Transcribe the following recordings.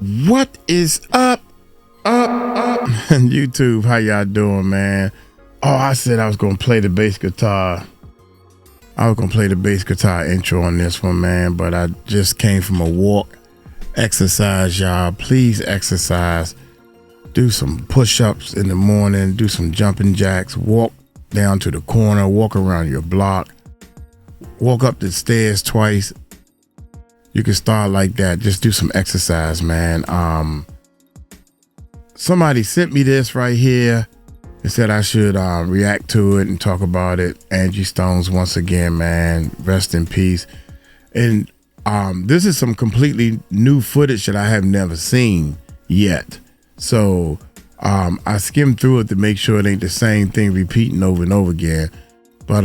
What is up? YouTube, how y'all doing, man? Oh, I said I was gonna play the bass guitar. I was gonna play the bass guitar intro on this one, man, but I just came from a walk. Exercise, y'all. Please exercise. Do some push-ups in the morning, do some jumping jacks, walk down to the corner, walk around your block, walk up the stairs twice. You can start like that. Just do some exercise, man. Somebody sent me this right here. It said I should react to it and talk about it. Angie Stone's once again, man. Rest in peace. And this is some completely new footage that I have never seen yet. So I skimmed through it to make sure it ain't the same thing repeating over and over again. But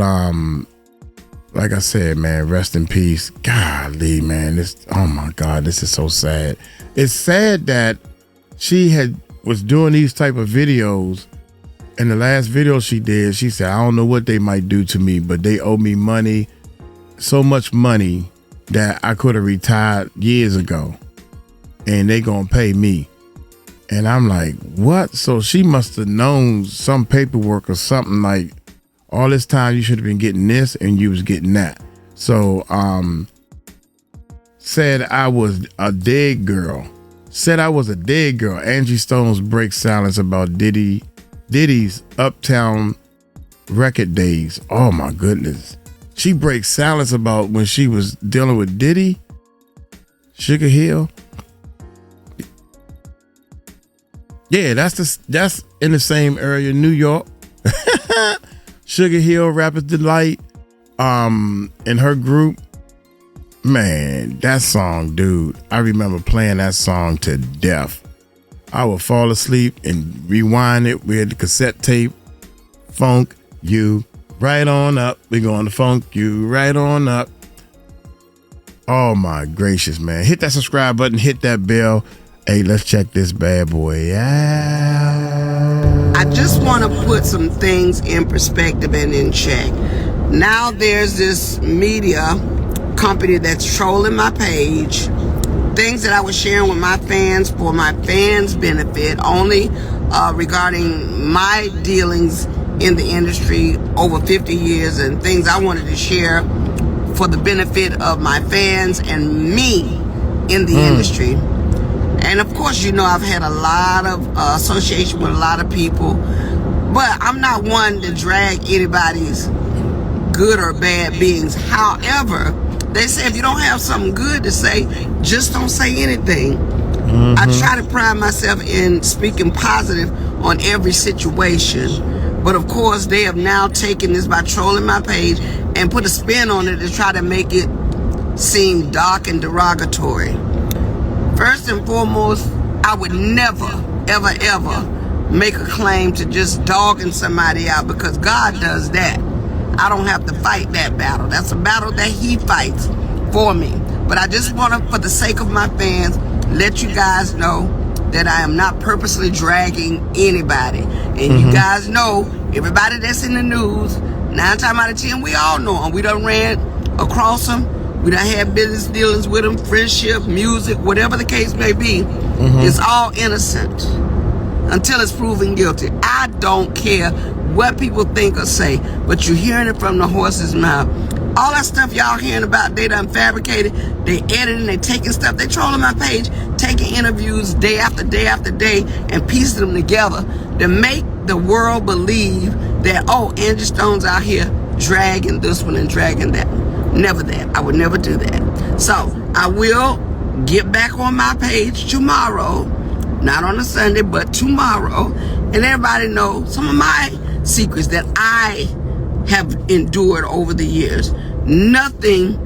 like I said, man, rest in peace. Golly, man, oh my God, this is so sad. It's sad that she was doing these type of videos. In the last video she did, she said, I don't know what they might do to me, but they owe me money, so much money that I could have retired years ago, and they gonna pay me. And I'm like, what? So she must have known some paperwork or something, like, all this time you should have been getting this and you was getting that. So said I was a dead girl. Angie Stone's breaks silence about Diddy's Uptown record days. Oh my goodness. She breaks silence about when she was dealing with Diddy, Sugar Hill. Yeah, that's in the same area, New York. Sugar Hill, Rapper's Delight, and her group. Man, that song, dude, I remember playing that song to death. I would fall asleep and rewind it with the cassette tape. Funk you right on up. We're going to funk you right on up. Oh my gracious, man. Hit that subscribe button, hit that bell. Hey, let's check this bad boy out. I just want to put some things in perspective and in check. Now there's this media company that's trolling my page. Things that I was sharing with my fans for my fans' benefit, only regarding my dealings in the industry over 50 years and things I wanted to share for the benefit of my fans and me in the industry. And of course, you know, I've had a lot of association with a lot of people, but I'm not one to drag anybody's good or bad beings. However, they say if you don't have something good to say, just don't say anything. I try to pride myself in speaking positive on every situation. But of course, they have now taken this by trolling my page and put a spin on it to try to make it seem dark and derogatory. First and foremost, I would never, ever, ever make a claim to just dogging somebody out, because God does that. I don't have to fight that battle. That's a battle that He fights for me. But I just want to, for the sake of my fans, let you guys know that I am not purposely dragging anybody. And you guys know, everybody that's in the news, 9 times out of 10, we all know them. We done ran across them. We done had business dealings with them, friendship, music, whatever the case may be. It's all innocent until it's proven guilty. I don't care what people think or say, but you're hearing it from the horse's mouth. All that stuff y'all hearing about, they done fabricated, they editing, they taking stuff, they trolling my page, taking interviews day after day after day and piecing them together to make the world believe that, oh, Angie Stone's out here dragging this one and dragging that one. Never that. I would never do that. So I will get back on my page tomorrow, not on a Sunday, but tomorrow, and everybody know some of my secrets that I have endured over the years. Nothing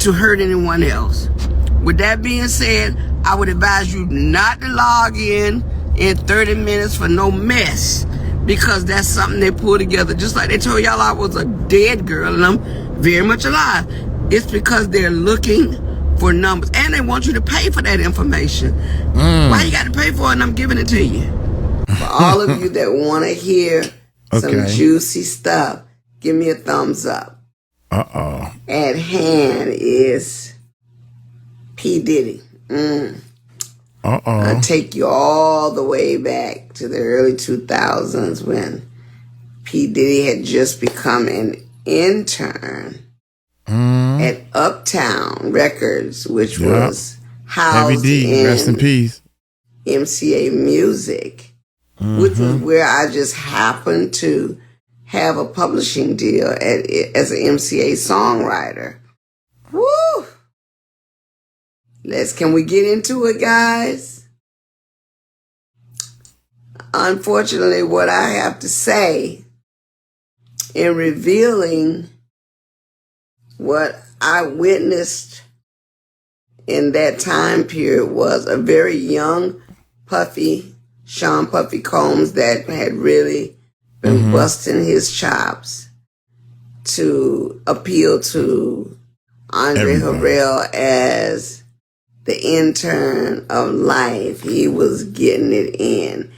to hurt anyone else. With that being said, I would advise you not to log in 30 minutes for no mess, because that's something they pull together. Just like they told y'all I was a dead girl and I'm very much alive. It's because they're looking for numbers, and they want you to pay for that information. Why you got to pay for it and I'm giving it to you? For all of you that want to hear some juicy stuff, give me a thumbs up. At hand is P. Diddy. Uh-oh. I take you all the way back to the early 2000s when P. Diddy had just become an intern at Uptown Records, which was housed in rest in peace. MCA Music, which was where I just happened to have a publishing deal as an MCA songwriter. Woo! Can we get into it, guys? Unfortunately, what I have to say in revealing what I witnessed in that time period was a very young Sean Puffy Combs, that had really been busting his chops to appeal to Andre Harrell as the intern of life. He was getting it in.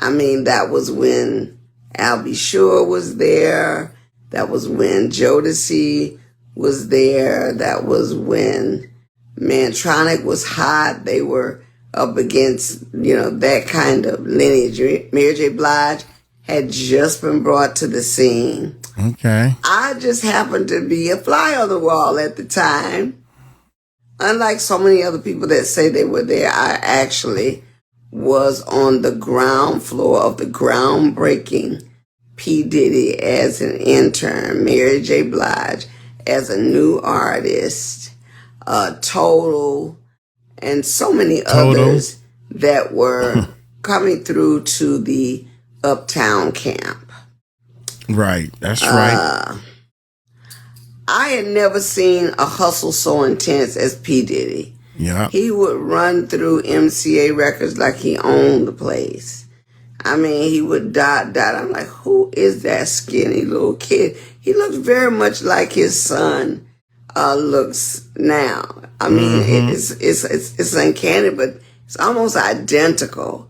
I mean, that was when Al B. Sure was there. That was when Jodeci was there. That was when Mantronic was hot. They were up against, that kind of lineage. Mary J. Blige had just been brought to the scene. Okay. I just happened to be a fly on the wall at the time. Unlike so many other people that say they were there, I actually was on the ground floor of the groundbreaking P. Diddy as an intern, Mary J. Blige as a new artist, Total, and so many others that were coming through to the Uptown camp. Right, that's right. I had never seen a hustle so intense as P. Diddy. Yeah. He would run through MCA Records like he owned the place. I mean, he would dot. I'm like, who is that skinny little kid? He looks very much like his son looks now. I mean, it's uncanny, but it's almost identical.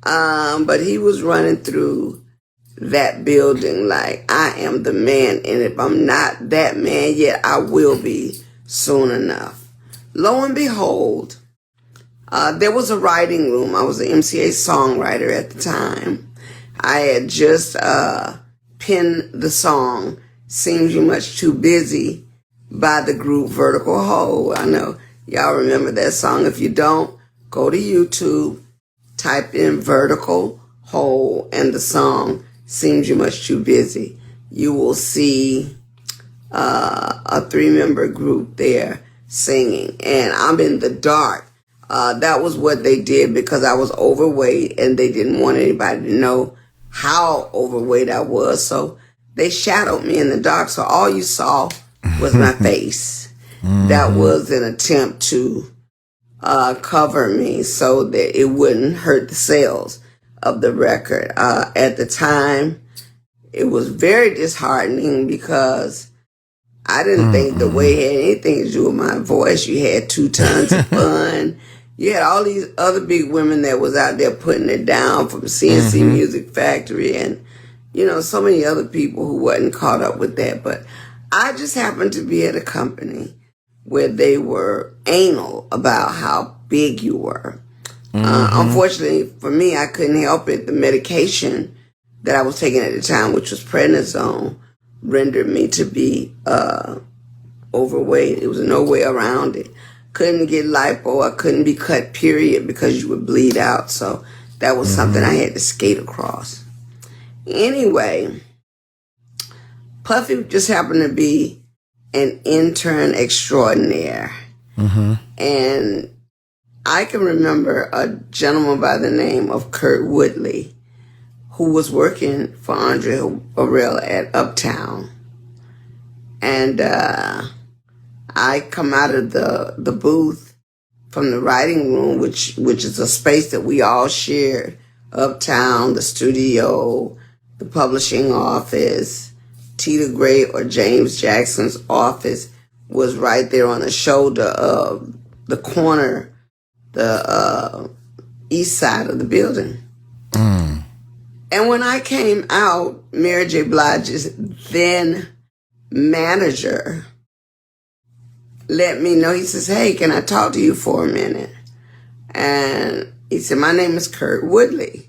But he was running through that building like, I am the man, and if I'm not that man yet, I will be soon enough. Lo and behold, there was a writing room. I was an MCA songwriter at the time. I had just penned the song Seems You Much Too Busy by the group Vertical Hole. I know y'all remember that song. If you don't, go to YouTube, type in Vertical Hole and the song Seems You Much Too Busy. You will see a 3-member group there singing, and I'm in the dark. That was what they did because I was overweight and they didn't want anybody to know how overweight I was. So they shadowed me in the dark. So all you saw was my face. That was an attempt to cover me so that it wouldn't hurt the sales of the record. At the time, it was very disheartening because I didn't think the way it had anything to do with my voice. You had 2 Tons of Fun. You had all these other big women that was out there putting it down, from CNC Music Factory and, so many other people who wasn't caught up with that. But I just happened to be at a company where they were anal about how big you were. Unfortunately for me, I couldn't help it. The medication that I was taking at the time, which was prednisone, rendered me to be overweight. There was no way around it. Couldn't get lipo. I couldn't be cut, period, because you would bleed out. So that was something I had to skate across. Anyway, Puffy just happened to be an intern extraordinaire. And I can remember a gentleman by the name of 𝗟𝗢𝗡𝗞𝗦 who was working for Andre Harrell at Uptown. And I come out of the booth from the writing room, which is a space that we all shared. Uptown, the studio, the publishing office, Tita Gray or James Jackson's office was right there on the shoulder of the corner, the east side of the building. And when I came out, Mary J. Blige's then manager let me know. He says, hey, can I talk to you for a minute? And he said, my name is 𝗟𝗢𝗡𝗞𝗦.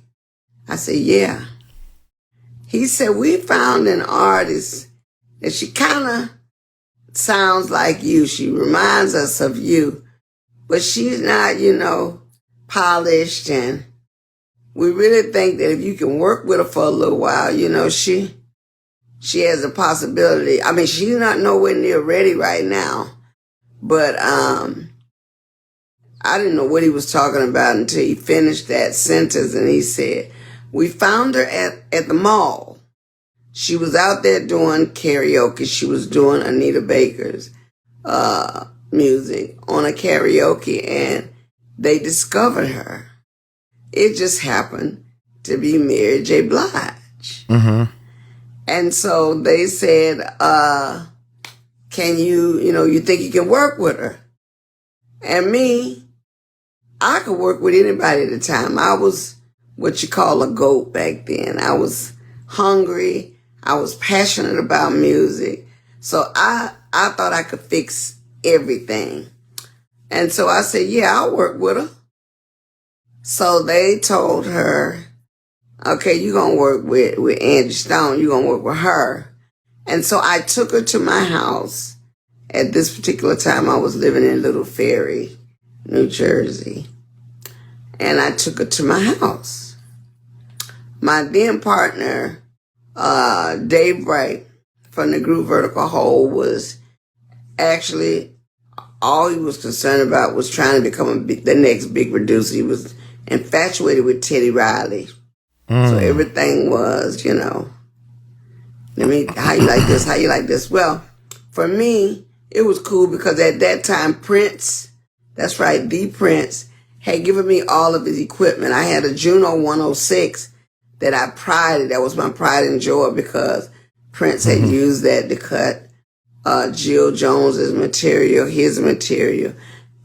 I said, yeah. He said, we found an artist that she kind of sounds like you. She reminds us of you. But she's not, polished. And we really think that if you can work with her for a little while, she has a possibility. I mean, she's not nowhere near ready right now. But I didn't know what he was talking about until he finished that sentence. And he said, we found her at the mall. She was out there doing karaoke. She was doing Anita Baker's music on a karaoke, and they discovered her. It just happened to be Mary J. Blige. Mm-hmm. And so they said, can you think you can work with her? And me, I could work with anybody at the time. I was what you call a goat back then. I was hungry. I was passionate about music. So I thought I could fix everything. And so I said, yeah, I'll work with her. So they told her, okay, you're going to work with Angie Stone. You're going to work with her. And so I took her to my house. At this particular time, I was living in Little Ferry, New Jersey. And I took her to my house. My then partner, Dave Bright from the group Vertical Hole, was actually, all he was concerned about was trying to become the next big producer. He was infatuated with Teddy Riley. So everything was, how you like this, how you like this. Well, for me, it was cool because at that time, Prince, that's right, the Prince, had given me all of his equipment. I had a Juno 106 that I prided. That was my pride and joy because Prince had used that to cut Jill Jones's material, his material.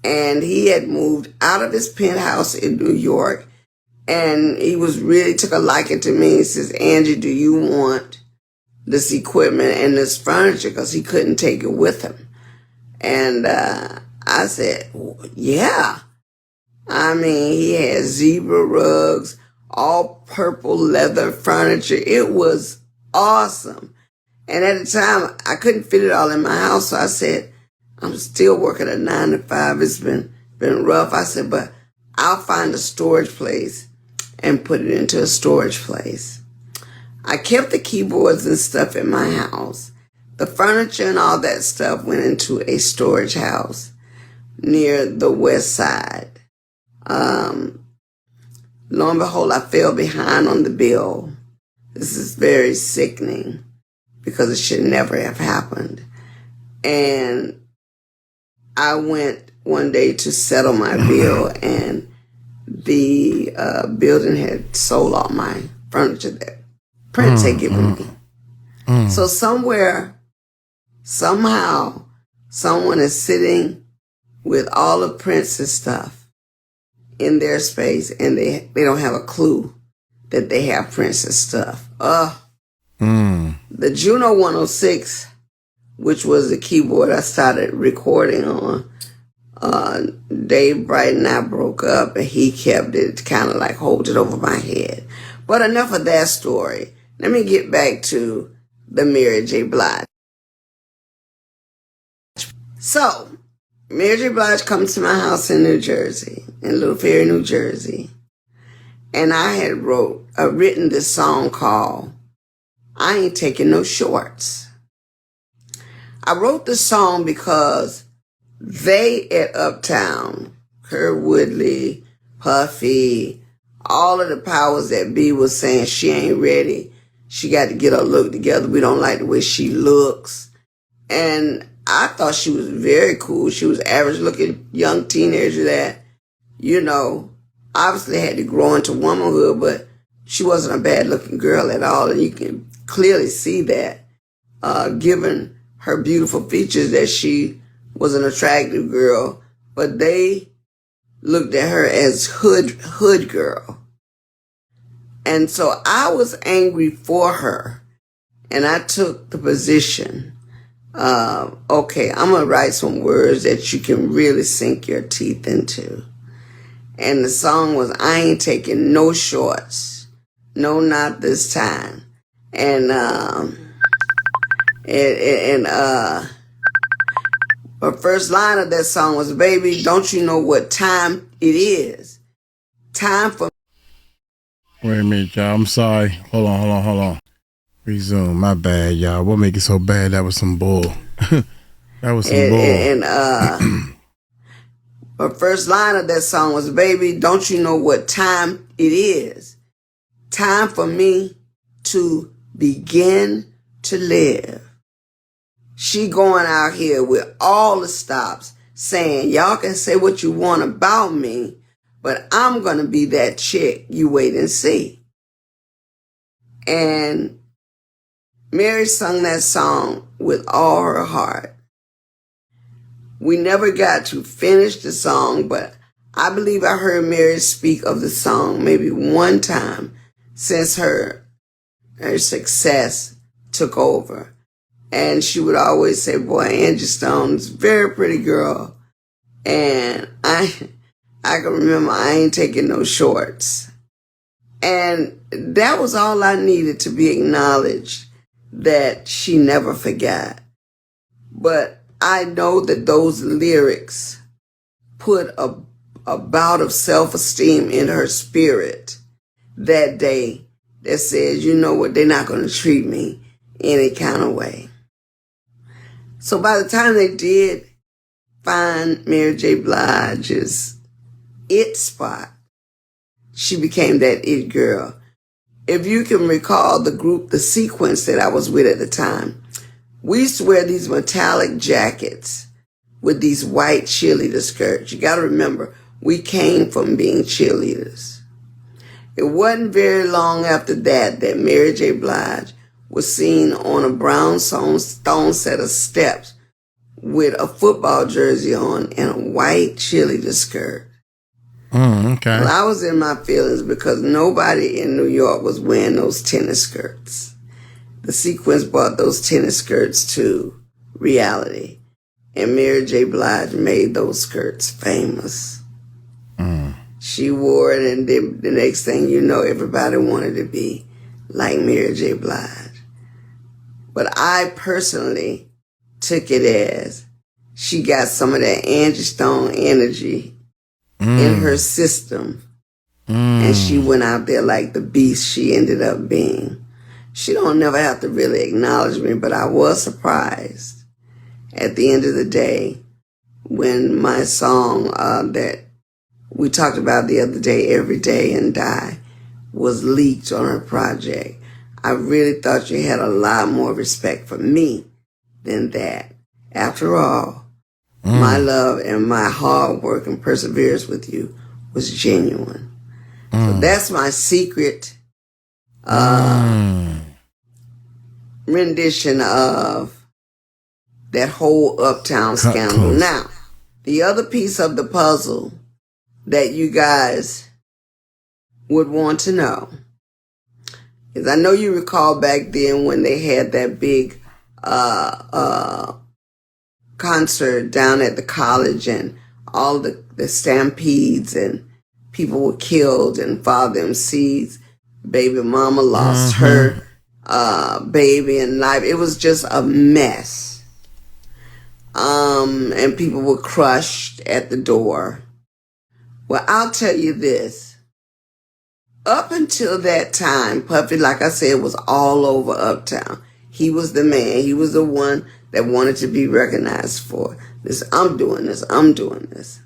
And he had moved out of his penthouse in New York. And he really took a liking to me. He says, Angie, do you want this equipment and this furniture? Because he couldn't take it with him. And I said, yeah. I mean, he had zebra rugs, all purple leather furniture. It was awesome. And at the time, I couldn't fit it all in my house. So I said, I'm still working a 9 to 5. It's been rough. I said, but I'll find a storage place and put it into a storage place. I kept the keyboards and stuff in my house. The furniture and all that stuff went into a storage house near the west side. Lo and behold, I fell behind on the bill. This is very sickening because it should never have happened. And I went one day to settle my bill, and the building had sold all my furniture that Prince had given me. So somehow, someone is sitting with all of Prince's stuff in their space, and they don't have a clue that they have Prince's stuff. The Juno 106, which was the keyboard I started recording on, Dave Bright and I broke up, and he kept it, kind of like hold it over my head. But enough of that story. Let me get back to the Mary J. Blige. So, Mary J. Blige comes to my house in New Jersey, in Little Ferry, New Jersey. And I had written this song called I Ain't Taking No Shorts. I wrote this song because they at Uptown, 𝗟𝗢𝗡𝗞𝗦, Puffy, all of the powers that be was saying she ain't ready. She got to get her look together. We don't like the way she looks. And I thought she was very cool. She was average looking young teenager that, obviously had to grow into womanhood, but she wasn't a bad looking girl at all. And you can clearly see that, given her beautiful features, that she was an attractive girl. But they looked at her as hood girl. And so I was angry for her. And I took the position, okay, I'm going to write some words that you can really sink your teeth into. And the song was I Ain't Taking No Shorts. No, not this time. And the first line of that song was, baby, don't you know what time it is? Time for... Wait a minute, y'all. I'm sorry. Hold on. Resume. My bad, y'all. What make it so bad? That was some bull. That was some bull. And the first line of that song was, baby, don't you know what time it is? Time for me to begin to live. She going out here with all the stops saying, y'all can say what you want about me, but I'm going to be that chick. You wait and see. And Mary sung that song with all her heart. We never got to finish the song, but I believe I heard Mary speak of the song maybe one time since her success took over. And she would always say, boy, Angie Stone's a very pretty girl. And I can remember I ain't taking no shorts. And that was all I needed to be acknowledged, that she never forgot. But I know that those lyrics put a bout of self-esteem in her spirit that day that says, you know what, they're not going to treat me any kind of way. So by the time they did find Mary J. Blige's it spot, she became that it girl. If you can recall the group, the sequence that I was with at the time, we used to wear these metallic jackets with these white cheerleader skirts. You got to remember, we came from being cheerleaders. It wasn't very long after that Mary J. Blige was seen on a brownstone set of steps with a football jersey on and a white cheerleader skirt. Okay. Well, I was in my feelings because nobody in New York was wearing those tennis skirts. The sequence brought those tennis skirts to reality. And Mary J. Blige made those skirts famous. She wore it, and the next thing you know, everybody wanted to be like Mary J. Blige. But I personally took it as she got some of that Angie Stone energy in her system. And she went out there like the beast she ended up being. She don't never have to really acknowledge me, but I was surprised at the end of the day when my song that we talked about the other day, Every Day and Die, was leaked on her project. I really thought you had a lot more respect for me than that. After all, my love and my hard work and perseverance with you was genuine. So that's my secret rendition of that whole Uptown scandal. Now, the other piece of the puzzle that you guys would want to know is, I know you recall back then when they had that big concert down at the college and all the stampedes and people were killed and Father MC's baby mama lost her baby in life. It was just a mess. And people were crushed at the door. Well, I'll tell you this. Up until that time, Puffy, like I said, was all over Uptown. He was the man. He was the one that wanted to be recognized for this. I'm doing this. I'm doing this.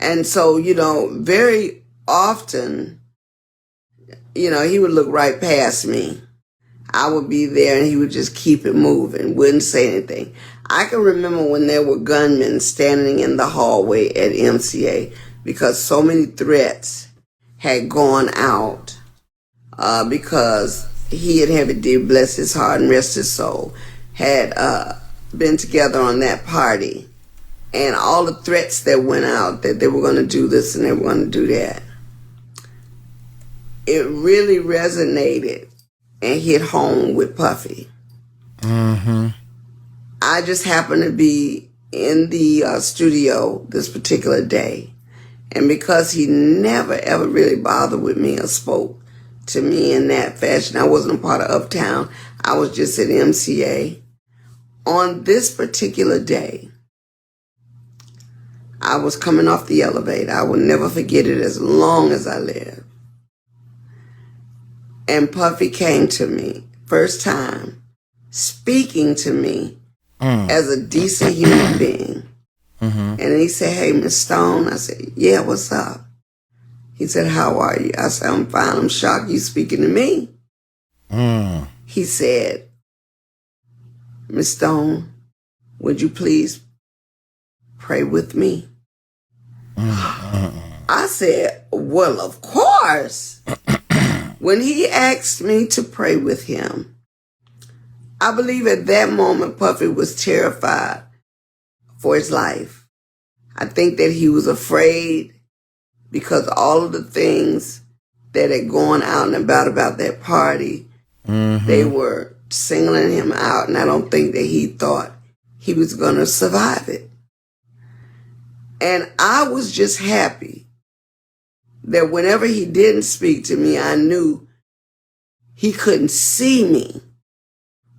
And so, you know, very often, you know, he would look right past me. I would be there and he would just keep it moving, wouldn't say anything. I can remember when there were gunmen standing in the hallway at MCA because so many threats had gone out because he and Heavy D, bless his heart and rest his soul, had been together on that party. And all the threats that went out that they were going to do this and they were going to do that, it really resonated and hit home with Puffy. I just happened to be in the studio this particular day, And because he never, ever really bothered with me or spoke to me in that fashion, I wasn't a part of Uptown. I was just at MCA. On this particular day, I was coming off the elevator. I will never forget it as long as I live. And Puffy came to me, first time, speaking to me as a decent human being. And he said, "Hey, Miss Stone." I said, "Yeah, what's up?" He said, "How are you?" I said, "I'm fine. I'm shocked you speaking to me." He said, "Miss Stone, would you please pray with me?" I said, "Well, of course." When he asked me to pray with him, I believe at that moment Puffy was terrified for his life. I think that he was afraid because all of the things that had gone out and about that party, they were singling him out, and I don't think that he thought he was going to survive it. And I was just happy that whenever he didn't speak to me, I knew he couldn't see me.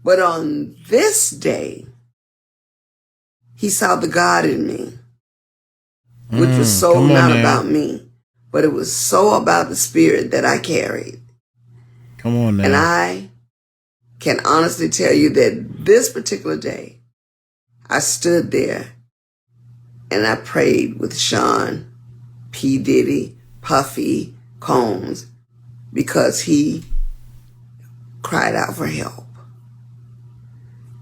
But on this day, he saw the God in me, which was so not about me, but it was so about the spirit that I carried. Come on now. And I can honestly tell you that this particular day, I stood there and I prayed with Sean, P. Diddy, Puffy, Combs, because he cried out for help.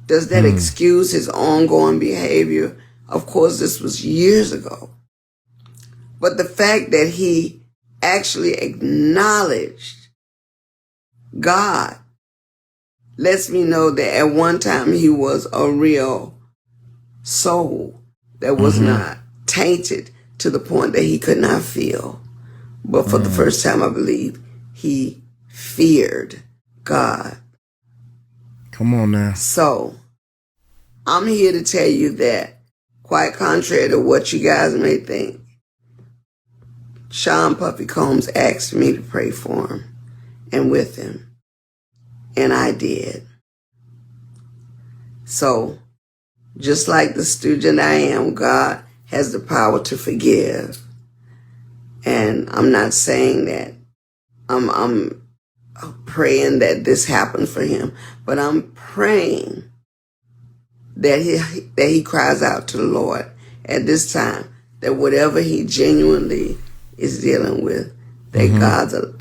Does that excuse his ongoing behavior? Of course, this was years ago. But the fact that he actually acknowledged God lets me know that at one time he was a real soul that was not tainted to the point that he could not feel. But for the first time, I believe, he feared God. Come on now. So, I'm here to tell you that, quite contrary to what you guys may think, Sean Puffy Combs asked me to pray for him and with him. And I did. So, just like the student I am, God has the power to forgive. And I'm not saying that I'm praying that this happens for him, but I'm praying that he cries out to the Lord at this time, that whatever he genuinely is dealing with, that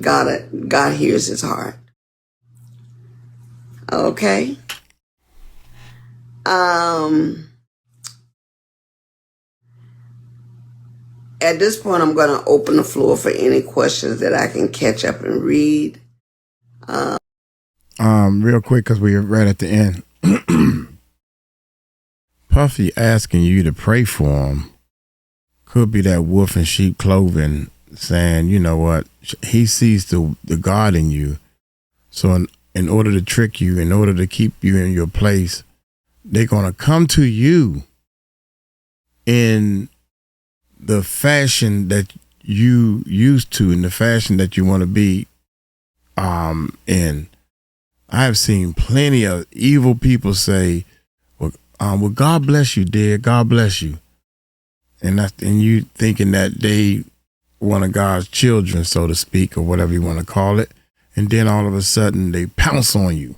God hears his heart. Okay. At this point, I'm going to open the floor for any questions that I can catch up and read. Real quick, because we're right at the end. Puffy asking you to pray for him could be that wolf in sheep clothing saying, you know what, he sees the God in you. So in order to trick you, in order to keep you in your place, they're going to come to you in the fashion that you used to, in the fashion that you want to be in. I have seen plenty of evil people say, well, God bless you, dear. God bless you. And you thinking that they one of God's children, so to speak, or whatever you want to call it. And then all of a sudden they pounce on you,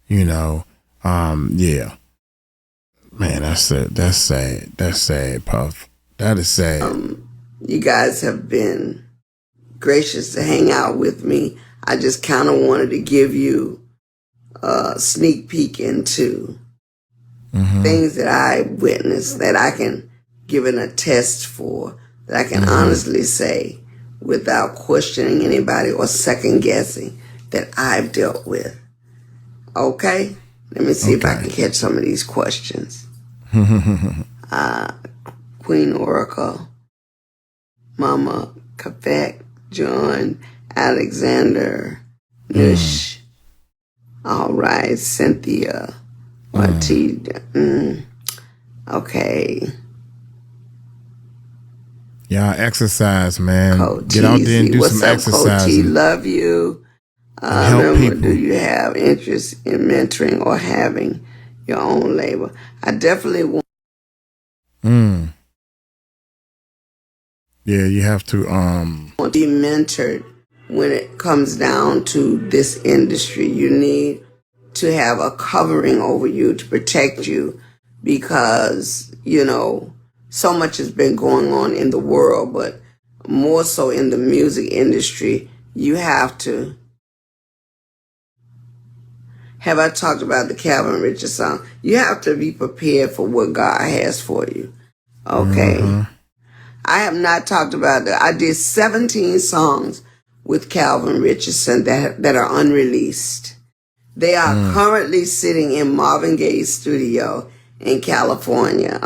you know? Yeah, man, that's sad. That's sad. That's sad, Puff. That is sad. You guys have been gracious to hang out with me. I just kind of wanted to give you a sneak peek into things that I witnessed, that I can give an attest for, that I can honestly say without questioning anybody or second guessing that I've dealt with. Okay? Let me see if I can catch some of these questions. Queen Oracle, Mama Kafek, John, Alexander, Nush. All right, Cynthia, Martida. Okay. Y'all exercise, man. Coach Get out there and do some exercising. Coach? Love you. Help people. Do you have interest in mentoring or having your own label? I definitely want. Yeah, you have to Want to be mentored when it comes down to this industry. You need to have a covering over you to protect you because, you know, so much has been going on in the world, but more so in the music industry. You have to. Have I talked about the 𝗟𝗡𝗡𝗞𝗦 song? You have to be prepared for what God has for you. Okay. I have not talked about that. I did 17 songs with 𝗟𝗡𝗡𝗞𝗦 that are unreleased. They are currently sitting in Marvin Gaye's studio in California.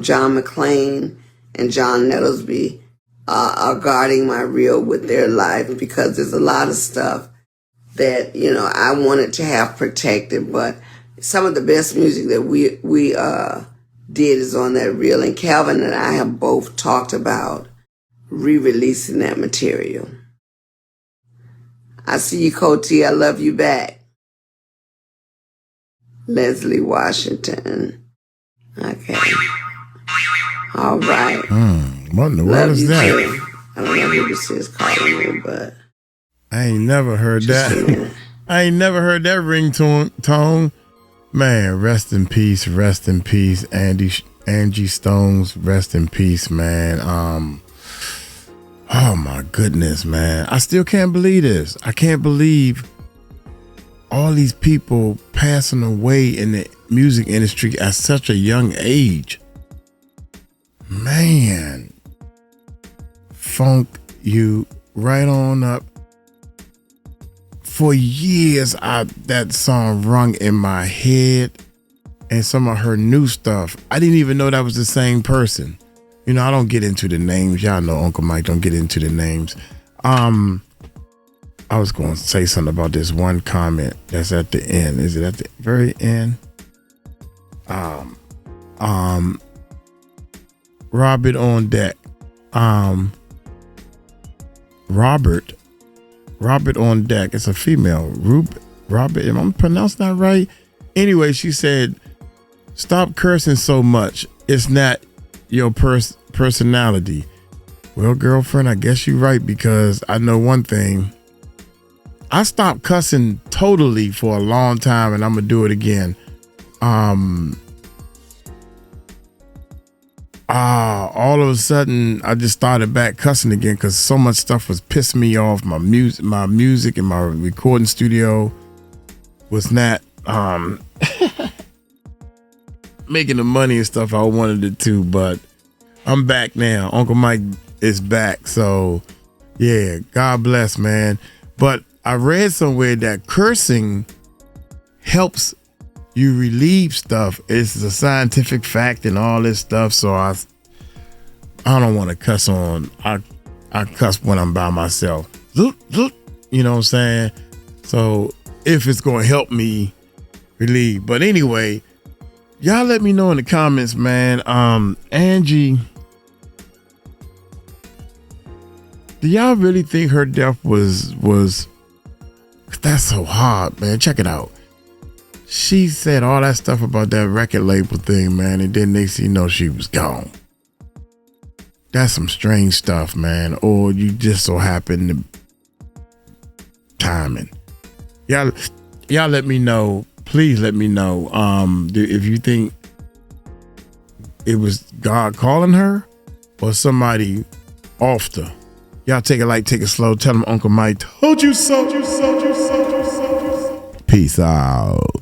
John McClain and John Nettlesby are guarding my reel with their life because there's a lot of stuff that, you know, I wanted to have protected, but some of the best music that we did is on that reel, and Calvin and I have both talked about re-releasing that material. I see you, Coty. I love you back. Leslie Washington. Okay. All right. What in the world is that? Too. I don't know who this is calling me, but I ain't never heard that. I ain't never heard that ringtone. Man, rest in peace, Angie Stone's, rest in peace, man. Oh my goodness, man. I still can't believe this. I can't believe all these people passing away in the music industry at such a young age. Man, funk you right on up. For years, that song rung in my head, and some of her new stuff, I didn't even know that was the same person. You know, I don't get into the names. Y'all know Uncle Mike don't get into the names. I was going to say something about this one comment that's at the end. Is it at the very end? Robert on deck. Robert on deck. It's a female. Robert, am I pronouncing that right? Anyway, she said, stop cursing so much. It's not your personality. Well, girlfriend, I guess you're right, because I know one thing. I stopped cussing totally for a long time, and I'm going to do it again. All of a sudden, I just started back cussing again because so much stuff was pissing me off. My music in my recording studio was not making the money and stuff I wanted it to, but I'm back now. Uncle Mike is back. So yeah, God bless, man. But I read somewhere that cursing helps you relieve stuff. It's a scientific fact and all this stuff. So I don't want to cuss on. I cuss when I'm by myself. You know what I'm saying? So if it's going to help me relieve. But anyway, y'all let me know in the comments, man. Angie, do y'all really think her death was that's so hard, man? Check it out. She said all that stuff about that record label thing, man, and then next thing you know, she was gone. That's some strange stuff, man. Or you just so happen to timing. Y'all let me know. Please let me know if you think it was God calling her or somebody off the. Y'all take it light, take it slow. Tell them Uncle Mike told you so. Peace out.